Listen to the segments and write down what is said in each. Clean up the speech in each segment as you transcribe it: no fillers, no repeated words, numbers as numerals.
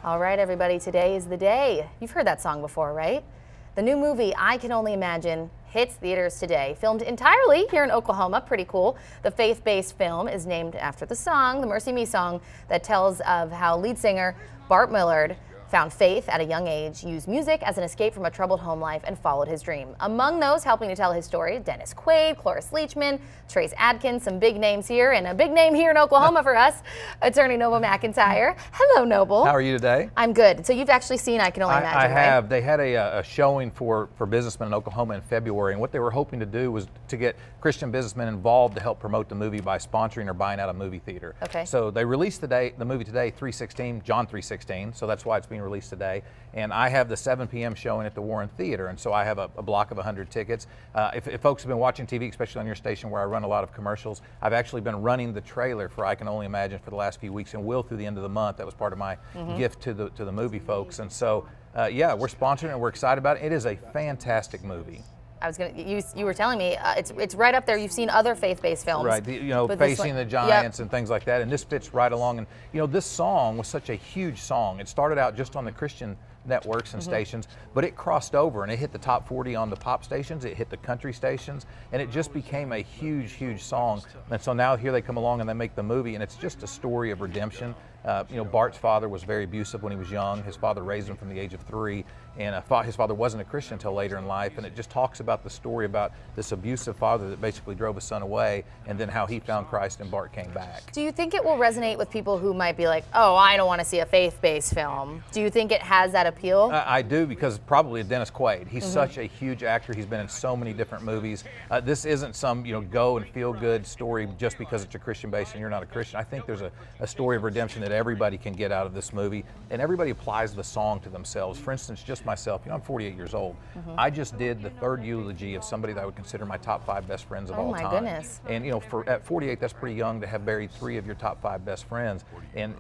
All right, everybody, today is the day. You've heard that song before, right? The new movie, I Can Only Imagine, hits theaters today. Filmed entirely here in Oklahoma, pretty cool. The faith-based film is named after the song, the Mercy Me song, that tells of how lead singer Bart Millard found faith at a young age, used music as an escape from a troubled home life, and followed his dream. Among those helping to tell his story, Dennis Quaid, Cloris Leachman, Trace Adkins, some big names here, and a big name here in Oklahoma for us, attorney Noble McIntyre. Hello, Noble. How are you today? I'm good. So you've actually seen I Can Only Imagine, I have. Right? They had a showing for businessmen in Oklahoma in February, and what they were hoping to do was to get Christian businessmen involved to help promote the movie by sponsoring or buying out a movie theater. Okay. So they released the movie today, 3/16, John 3/16, so that's why it's being released today. And I have the 7 p.m. showing at the Warren Theater, and so I have a block of 100 tickets. If folks have been watching TV, especially on your station where I run a lot of commercials, I've actually been running the trailer for I Can Only Imagine for the last few weeks and will through the end of the month. That was part of my gift to the movie folks. And so, yeah, we're sponsoring it and we're excited about it. It is a fantastic movie. I was gonna. You were telling me it's right up there. You've seen other faith-based films, right? Facing the Giants and things like that, and this fits right along. And this song was such a huge song. It started out just on the Christian networks and stations, but it crossed over and it hit the top 40 on the pop stations. It hit the country stations, and it just became a huge song. And so now here they come along and they make the movie, and it's just a story of redemption. Bart's father was very abusive when he was young. His father raised him from the age of 3, and his father wasn't a Christian until later in life. And it just talks about the story about this abusive father that basically drove his son away, and then how he found Christ and Bart came back. Do you think it will resonate with people who might be like, oh, I don't want to see a faith-based film? Do you think it has that appeal? I do, because probably Dennis Quaid. He's such a huge actor. He's been in so many different movies. This isn't some go and feel good story just because it's a Christian base and you're not a Christian. I think there's a story of redemption that everybody can get out of this movie, and everybody applies the song to themselves. For instance, just myself, I'm 48 years old. I just did the 3rd eulogy of somebody that I would consider my top 5 best friends of all time. Oh my goodness. And at 48, that's pretty young to have buried 3 of your top 5 best friends. And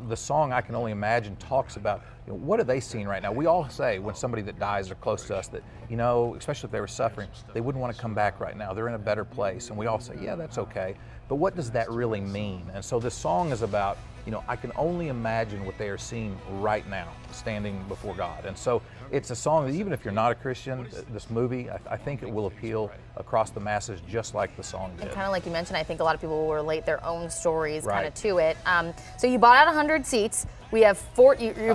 the song I Can Only Imagine talks about what are they seeing right now. We all say when somebody that dies or close to us that, especially if they were suffering, they wouldn't want to come back right now. They're in a better place. And we all say, yeah, that's okay. But what does that really mean? And so this song is about, I can only imagine what they are seeing right now, standing before God. And so it's a song that even if you're not a Christian, this movie, I think it will appeal across the masses just like the song did. And kind of like you mentioned, I think a lot of people will relate their own stories kind of to it. So you bought out 100 seats. We have 4. Yeah,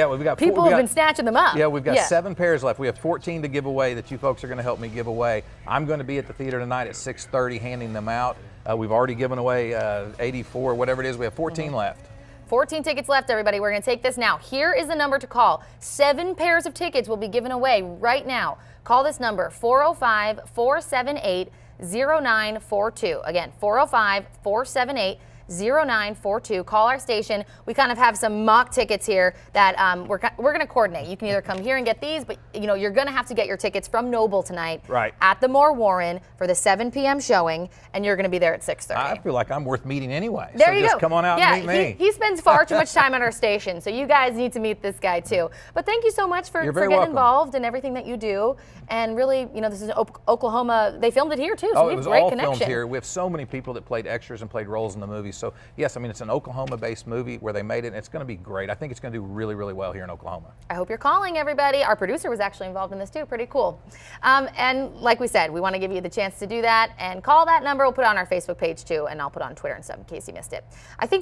we've got. People have been snatching them up. Yeah, we've got 7 pairs left. We have 14 to give away that you folks are going to help me give away. I'm going to be at the theater tonight at 6:30 handing them out. We've already given away 84, whatever it is. We have 14 left. 14 tickets left, everybody. We're going to take this now. Here is the number to call. 7 pairs of tickets will be given away right now. Call this number, 405-478-0942. Again, 405-478-0942. Call our station. We kind of have some mock tickets here that we're going to coordinate. You can either come here and get these, but you're going to have to get your tickets from Noble tonight at the Moore Warren for the 7 p.m. showing, and you're going to be there at 6:30. I feel like I'm worth meeting anyway. There you just go. Come on out and meet me. He spends far too much time on our station, so you guys need to meet this guy too. But thank you so much for getting involved in everything that you do. And really, this is Oklahoma. They filmed it here too, so we have a great connection. Filmed here. We have so many people that played extras and played roles in the movie. So yes, it's an Oklahoma-based movie where they made it, and it's going to be great. I think it's going to do really, really well here in Oklahoma. I hope you're calling, everybody. Our producer was actually involved in this too. Pretty cool. And like we said, we want to give you the chance to do that and call that number. We'll put it on our Facebook page too, and I'll put it on Twitter and stuff in case you missed it. I think